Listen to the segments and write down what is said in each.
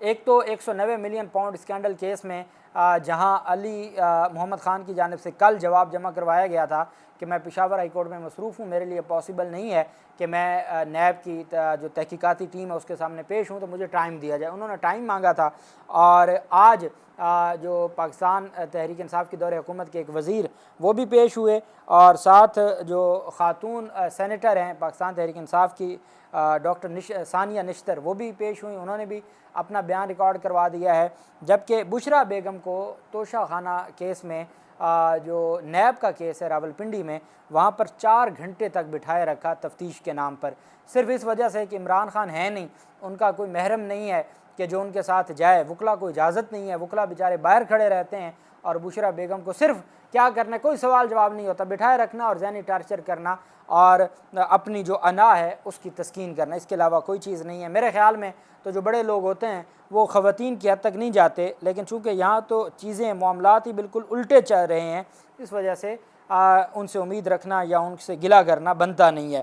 ایک تو 190 million pound scandal case میں جہاں علی محمد خان کی جانب سے کل جواب جمع کروایا گیا تھا کہ میں پشاور ہائی کورٹ میں مصروف ہوں، میرے لیے پاسبل نہیں ہے کہ میں نیب کی جو تحقیقاتی ٹیم ہے اس کے سامنے پیش ہوں، تو مجھے ٹائم دیا جائے۔ انہوں نے ٹائم مانگا تھا، اور آج جو پاکستان تحریک انصاف کی دور حکومت کے ایک وزیر وہ بھی پیش ہوئے، اور ساتھ جو خاتون سینیٹر ہیں پاکستان تحریک انصاف کی ڈاکٹر ثانیہ نشتر، وہ بھی پیش ہوئیں، انہوں نے بھی اپنا بیان ریکارڈ کروا دیا ہے۔ جبکہ بشرا بیگم کو توشہ خانہ کیس میں جو نیب کا کیس ہے راولپنڈی میں، وہاں پر 4 گھنٹے تک بٹھائے رکھا تفتیش کے نام پر، صرف اس وجہ سے کہ عمران خان ہے نہیں، ان کا کوئی محرم نہیں ہے کہ جو ان کے ساتھ جائے، وکلا کو اجازت نہیں ہے، وکلا بیچارے باہر کھڑے رہتے ہیں، اور بشرا بیگم کو صرف کیا کرنا ہے، کوئی سوال جواب نہیں ہوتا، بٹھائے رکھنا اور ذہنی ٹارچر کرنا اور اپنی جو انا ہے اس کی تسکین کرنا، اس کے علاوہ کوئی چیز نہیں ہے۔ میرے خیال میں تو جو بڑے لوگ ہوتے ہیں وہ خواتین کی حد تک نہیں جاتے، لیکن چونکہ یہاں تو چیزیں معاملات ہی بالکل الٹے چل رہے ہیں، اس وجہ سے ان سے امید رکھنا یا ان سے گلہ کرنا بنتا نہیں ہے۔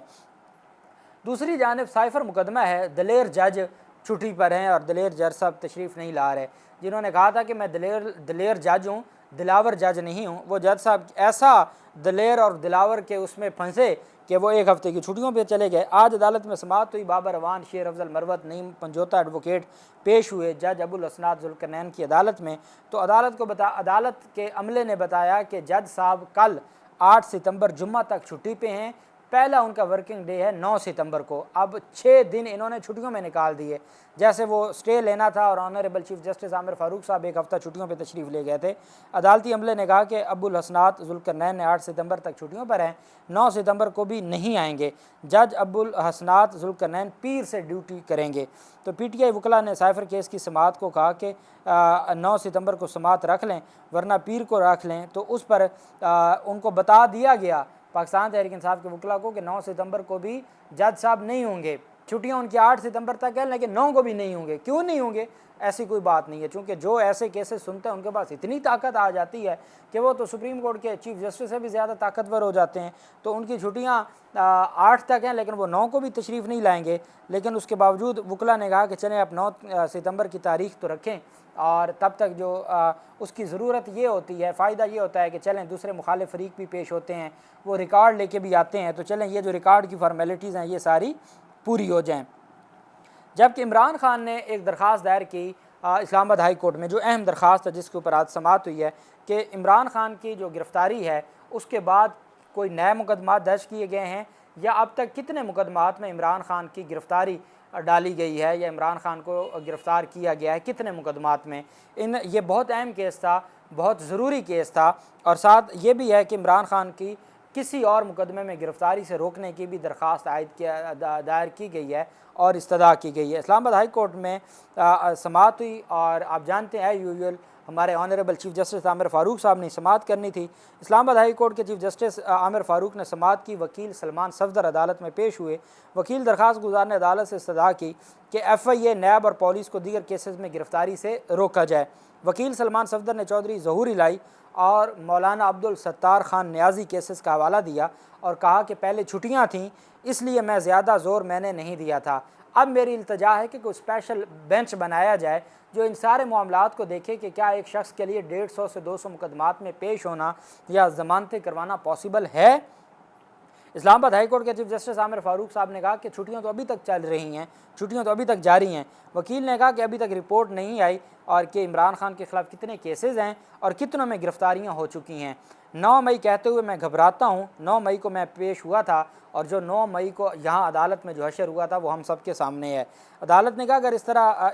دوسری جانب سائفر مقدمہ ہے، دلیر جج چھٹی پر ہیں اور دلیر جج صاحب تشریف نہیں لا رہے، جنہوں نے کہا تھا کہ میں دلیر جج ہوں، دلاور جج نہیں ہوں، وہ جج صاحب ایسا دلیر اور دلاور کے اس میں پھنسے کہ وہ 1 ہفتے کی چھٹیوں پہ چلے گئے۔ آج عدالت میں سماعت ہوئی، بابر اعوان، شیر افضل مروت، نعیم پنجوتا ایڈوکیٹ پیش ہوئے جج ابو الحسنات ذوالقرنین کی عدالت میں۔ تو عدالت کے عملے نے بتایا کہ جج صاحب کل 8 ستمبر جمعہ تک چھٹی پہ ہیں، پہلا ان کا ورکنگ ڈے ہے 9 ستمبر کو، اب 6 دن انہوں نے چھٹیوں میں نکال دیے، جیسے وہ سٹے لینا تھا اور آنریبل چیف جسٹس عامر فاروق صاحب 1 ہفتہ چھٹیوں پہ تشریف لے گئے تھے۔ عدالتی عملے نے کہا کہ ابو الحسنات ذوالقرنین نے 8 ستمبر تک چھٹیوں پر ہیں، 9 ستمبر کو بھی نہیں آئیں گے۔ جج ابو الحسنات ذوالقرنین پیر سے ڈیوٹی کریں گے۔ تو پی ٹی آئی وکلا نے سائفر کیس کی سماعت کو کہا کہ 9 ستمبر کو سماعت رکھ لیں، ورنہ پیر کو رکھ لیں، تو اس پر ان کو بتا دیا گیا پاکستان تحریک انصاف کے وکلا کو کہ 9 ستمبر کو بھی جج صاحب نہیں ہوں گے، چھٹیاں ان کی 8 ستمبر تک ہیں لیکن 9 کو بھی نہیں ہوں گے۔ کیوں نہیں ہوں گے؟ ایسی کوئی بات نہیں ہے، چونکہ جو ایسے کیسز سنتے ہیں ان کے پاس اتنی طاقت آ جاتی ہے کہ وہ تو سپریم کورٹ کے چیف جسٹس سے بھی زیادہ طاقتور ہو جاتے ہیں، تو ان کی چھٹیاں 8 تک ہیں لیکن وہ 9 کو بھی تشریف نہیں لائیں گے۔ لیکن اس کے باوجود وکلا نے کہا کہ چلیں اب 9 ستمبر کی تاریخ تو رکھیں، اور تب تک جو اس کی ضرورت یہ ہوتی ہے، فائدہ یہ ہوتا ہے کہ چلیں دوسرے مخالف فریق بھی پیش ہوتے ہیں، وہ ریکارڈ لے کے بھی آتے ہیں، تو چلیں یہ جو ریکارڈ کی فارمیلٹیز ہیں یہ ساری پوری ہو جائیں۔ جبکہ عمران خان نے ایک درخواست دائر کی اسلام آباد ہائی کورٹ میں، جو اہم درخواست ہے جس کے اوپر آج سماعت ہوئی ہے، کہ عمران خان کی جو گرفتاری ہے اس کے بعد کوئی نئے مقدمات درج کیے گئے ہیں، یا اب تک کتنے مقدمات میں عمران خان کی گرفتاری ڈالی گئی ہے یا عمران خان کو گرفتار کیا گیا ہے، کتنے مقدمات میں۔ یہ بہت اہم کیس تھا، بہت ضروری کیس تھا، اور ساتھ یہ بھی ہے کہ عمران خان کی کسی اور مقدمے میں گرفتاری سے روکنے کی بھی درخواست دائر کی گئی ہے اور استدعا کی گئی ہے۔ اسلام آباد ہائی کورٹ میں سماعت ہوئی، اور آپ جانتے ہیں یوزول ہمارے آنریبل چیف جسٹس عامر فاروق صاحب نے سماعت کرنی تھی۔ اسلام آباد ہائی کورٹ کے چیف جسٹس عامر فاروق نے سماعت کی، وکیل سلمان صفدر عدالت میں پیش ہوئے۔ وکیل درخواست گزار نے عدالت سے استدعا کی کہ ایف آئی اے، نیب اور پولیس کو دیگر کیسز میں گرفتاری سے روکا جائے۔ وکیل سلمان صفدر نے چودھری ظہور الہی اور مولانا عبدالستار خان نیازی کیسز کا حوالہ دیا اور کہا کہ پہلے چھٹیاں تھیں، اس لیے میں زیادہ زور میں نے نہیں دیا تھا، اب میری التجا ہے کہ کوئی اسپیشل بینچ بنایا جائے جو ان سارے معاملات کو دیکھے کہ کیا ایک شخص کے لیے 150 سے 200 مقدمات میں پیش ہونا یا ضمانتیں کروانا پاسبل ہے۔ اسلام آباد ہائی کورٹ کے چیف جسٹس عامر فاروق صاحب نے کہا کہ چھٹیاں تو ابھی تک چل رہی ہیں، چھٹیاں تو ابھی تک جاری ہیں۔ وکیل نے کہا کہ ابھی تک رپورٹ نہیں آئی اور کہ عمران خان کے خلاف کتنے کیسز ہیں اور کتنوں میں گرفتاریاں ہو چکی ہیں۔ 9 مئی کہتے ہوئے میں گھبراتا ہوں، 9 مئی کو میں پیش ہوا تھا، اور جو 9 مئی کو یہاں عدالت میں جو حشر ہوا تھا وہ ہم سب کے سامنے ہے۔ عدالت نے کہا اگر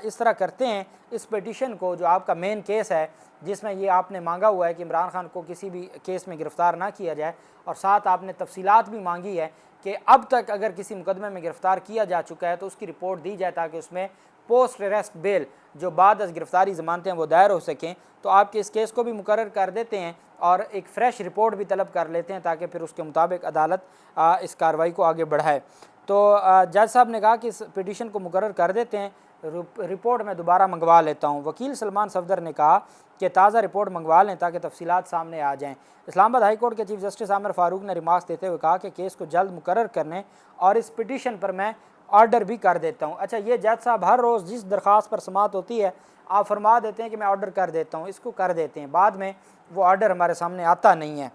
اس طرح کرتے ہیں اس پیٹیشن کو، جو آپ کا مین کیس ہے جس میں یہ آپ نے مانگا ہوا ہے کہ عمران خان کو کسی بھی کیس میں گرفتار نہ کیا جائے، اور ساتھ آپ نے تفصیلات بھی مانگی ہے کہ اب تک اگر کسی مقدمے میں گرفتار کیا جا چکا ہے تو اس کی رپورٹ دی جائے تاکہ اس میں پوسٹ اریسٹ بیل جو بعد از گرفتاری ضمانتیں وہ دائر ہو سکیں، تو آپ کے اس کیس کو بھی مقرر کر دیتے ہیں اور ایک فریش رپورٹ بھی طلب کر لیتے ہیں تاکہ پھر اس کے مطابق عدالت اس کارروائی کو آگے بڑھائے۔ تو جج صاحب نے کہا کہ اس پٹیشن کو مقرر کر دیتے ہیں، رپورٹ میں دوبارہ منگوا لیتا ہوں۔ وکیل سلمان صفدر نے کہا کہ تازہ رپورٹ منگوا لیں تاکہ تفصیلات سامنے آ جائیں۔ اسلام آباد ہائی کورٹ کے چیف جسٹس عامر فاروق نے ریمارکس دیتے ہوئے کہا کہ کیس کو جلد مقرر کرنے اور اس پٹیشن پر میں آرڈر بھی کر دیتا ہوں۔ اچھا، یہ جج صاحب ہر روز جس درخواست پر سماعت ہوتی ہے آپ فرما دیتے ہیں کہ میں آرڈر کر دیتا ہوں، اس کو کر دیتے ہیں، بعد میں وہ آرڈر ہمارے سامنے آتا نہیں ہے۔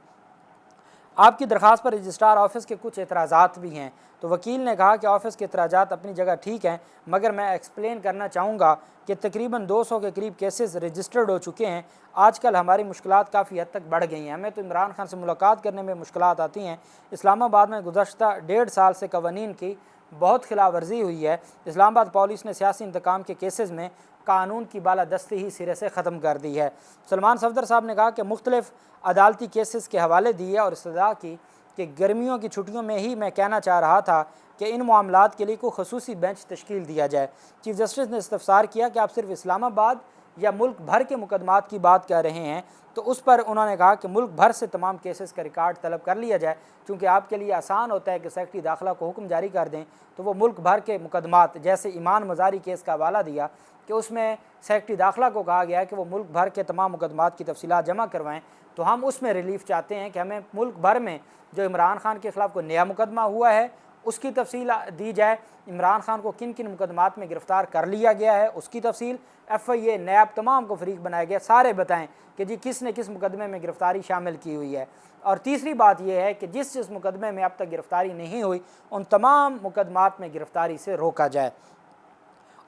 آپ کی درخواست پر رجسٹرار آفس کے کچھ اعتراضات بھی ہیں، تو وکیل نے کہا کہ آفس کے اعتراضات اپنی جگہ ٹھیک ہیں، مگر میں ایکسپلین کرنا چاہوں گا کہ تقریباً 200 کے قریب کیسز رجسٹرڈ ہو چکے ہیں۔ آج کل ہماری مشکلات کافی حد تک بڑھ گئی ہیں، ہمیں تو عمران خان سے ملاقات کرنے میں مشکلات آتی ہیں۔ اسلام آباد میں گزشتہ 1.5 سال سے قوانین کی بہت خلاف ورزی ہوئی ہے۔ اسلام آباد پولیس نے سیاسی انتقام کے کیسز میں قانون کی بالادستی ہی سرے سے ختم کر دی ہے۔ سلمان صفدر صاحب نے کہا کہ مختلف عدالتی کیسز کے حوالے دیے اور استدعا کی کہ گرمیوں کی چھٹیوں میں ہی میں کہنا چاہ رہا تھا کہ ان معاملات کے لیے کوئی خصوصی بینچ تشکیل دیا جائے۔ چیف جسٹس نے استفسار کیا کہ آپ صرف اسلام آباد یا ملک بھر کے مقدمات کی بات کر رہے ہیں، تو اس پر انہوں نے کہا کہ ملک بھر سے تمام کیسز کا ریکارڈ طلب کر لیا جائے، چونکہ آپ کے لیے آسان ہوتا ہے کہ سیکرٹری داخلہ کو حکم جاری کر دیں تو وہ ملک بھر کے مقدمات، جیسے ایمان مزاری کیس کا حوالہ دیا کہ اس میں سیکرٹری داخلہ کو کہا گیا ہے کہ وہ ملک بھر کے تمام مقدمات کی تفصیلات جمع کروائیں، تو ہم اس میں ریلیف چاہتے ہیں کہ ہمیں ملک بھر میں جو عمران خان کے خلاف کوئی نیا مقدمہ ہوا ہے اس کی تفصیل دی جائے، عمران خان کو کن کن مقدمات میں گرفتار کر لیا گیا ہے اس کی تفصیل، ایف آئی اے نیب تمام کو فریق بنایا گیا، سارے بتائیں کہ جی کس نے کس مقدمے میں گرفتاری شامل کی ہوئی ہے۔ اور تیسری بات یہ ہے کہ جس مقدمے میں اب تک گرفتاری نہیں ہوئی ان تمام مقدمات میں گرفتاری سے روکا جائے۔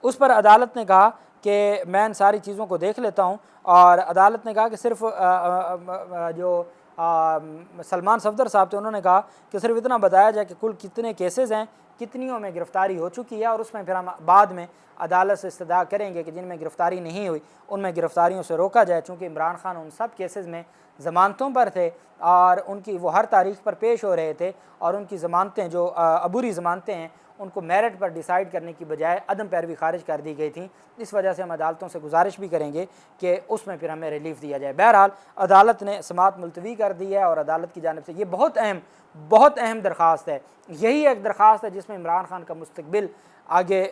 اس پر عدالت نے کہا کہ میں ان ساری چیزوں کو دیکھ لیتا ہوں، اور عدالت نے کہا کہ صرف جو سلمان صفدر صاحب تھے انہوں نے کہا کہ صرف اتنا بتایا جائے کہ کل کتنے کیسز ہیں، کتنیوں میں گرفتاری ہو چکی ہے، اور اس میں پھر ہم بعد میں عدالت سے استدعا کریں گے کہ جن میں گرفتاری نہیں ہوئی ان میں گرفتاریوں سے روکا جائے، چونکہ عمران خان ان سب کیسز میں ضمانتوں پر تھے اور ان کی وہ ہر تاریخ پر پیش ہو رہے تھے، اور ان کی ضمانتیں جو عبوری ضمانتیں ہیں ان کو میرٹ پر ڈیسائیڈ کرنے کی بجائے عدم پیروی خارج کر دی گئی تھیں۔ اس وجہ سے ہم عدالتوں سے گزارش بھی کریں گے کہ اس میں پھر ہمیں ریلیف دیا جائے۔ بہرحال عدالت نے سماعت ملتوی کر دی ہے، اور عدالت کی جانب سے یہ بہت اہم درخواست ہے، یہی ایک درخواست ہے جس میں عمران خان کا مستقبل آگے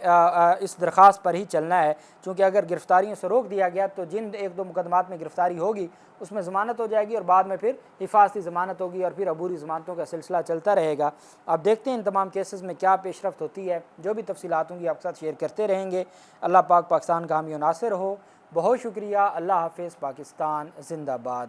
اس درخواست پر ہی چلنا ہے، چونکہ اگر گرفتاریوں سے روک دیا گیا تو جن 1-2 مقدمات میں گرفتاری ہوگی اس میں ضمانت ہو جائے گی، اور بعد میں پھر حفاظتی ضمانت ہوگی، اور پھر عبوری ضمانتوں کا سلسلہ چلتا رہے گا۔ اب دیکھتے ہیں ان تمام کیسز میں کیا پیش رفت ہوتی ہے، جو بھی تفصیلات ہوں گی آپ کے ساتھ شیئر کرتے رہیں گے۔ اللہ پاک پاکستان کا حامی و ناصر ہو۔ بہت شکریہ، اللہ حافظ، پاکستان زندہ باد۔